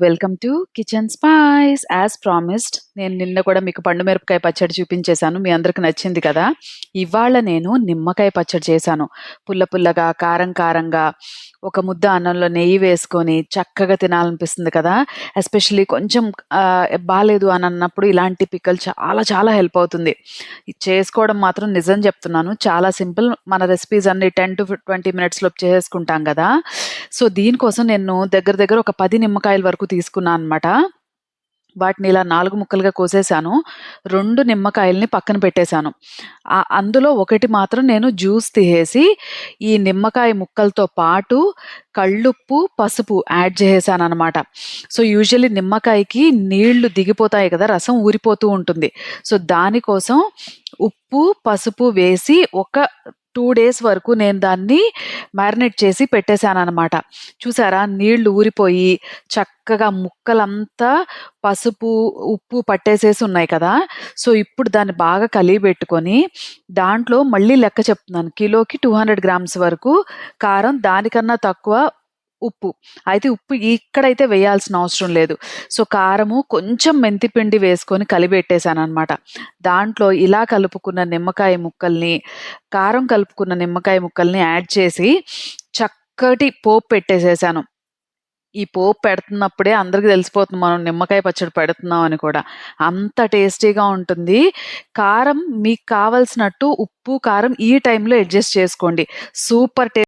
Welcome to kitchen spice. As promised నేను నిన్న కూడా మీకు పండు మిరపకాయ పచ్చడి చూపించేశాను. మీ అందరికి నచ్చింది కదా! ఇవాళ నేను నిమ్మకాయ పచ్చడి చేశాను. పుల్ల పుల్లగా, కారం కారంగా, ఒక ముద్ద అన్నంలో నెయ్యి వేసుకొని చక్కగా తినాలనిపిస్తుంది కదా! ఎస్పెషల్లీ కొంచెం బాలేదు అని అన్నప్పుడు ఇలాంటి పిక్కలు చాలా చాలా హెల్ప్ అవుతుంది. ఇది చేసుకోవడం మాత్రం నిజం చెప్తున్నాను చాలా సింపుల్. మన రెసిపీస్ అన్ని 10-20 మినిట్స్‌లో చేసేసుకుంటాం కదా! సో, దీనికోసం నేను దగ్గర దగ్గర ఒక 10 నిమ్మకాయల వరకు తీసుకున్నా అనమాట. వాటిని ఇలా 4 ముక్కలుగా కోసేశాను. 2 నిమ్మకాయల్ని పక్కన పెట్టేశాను. అందులో ఒకటి మాత్రం నేను జ్యూస్ తీసేసి, ఈ నిమ్మకాయ ముక్కలతో పాటు కల్లుప్పు, పసుపు యాడ్ చేసేశాననమాట. సో, యూజువల్లీ నిమ్మకాయకి నీళ్లు దిగిపోతాయి కదా! రసం ఊరిపోతూ ఉంటుంది. సో, దానికోసం ఉప్పు, పసుపు వేసి ఒక 2 డేస్ వరకు నేను దాన్ని మ్యారినేట్ చేసి పెట్టేశాననమాట. చూసారా? నీళ్లు ఊరిపోయి చక్కగా ముక్కలంతా పసుపు, ఉప్పు పట్టేసేసి ఉన్నాయి కదా! సో, ఇప్పుడు దాన్ని బాగా కలియబెట్టుకొని, దాంట్లో మళ్ళీ లెక్క చెప్తున్నాను. కిలోకి 200 గ్రామ్స్ వరకు కారం, దానికన్నా తక్కువ ఉప్పు. అయితే ఉప్పు ఇక్కడైతే వేయాల్సిన అవసరం లేదు. సో, కారము, కొంచెం మెంతిపిండి వేసుకొని కలిపెట్టేశాననమాట. దాంట్లో ఇలా కలుపుకున్న నిమ్మకాయ ముక్కల్ని, కారం కలుపుకున్న నిమ్మకాయ ముక్కల్ని యాడ్ చేసి చక్కటి పోపు పెట్టేసేశాను. ఈ పోపు పెడుతున్నప్పుడే అందరికి తెలిసిపోతుంది మనం నిమ్మకాయ పచ్చడి పెడుతున్నాం అని కూడా. అంత టేస్టీగా ఉంటుంది. కారం మీకు కావాల్సినట్టు ఉప్పు, కారం ఈ టైంలో అడ్జస్ట్ చేసుకోండి. సూపర్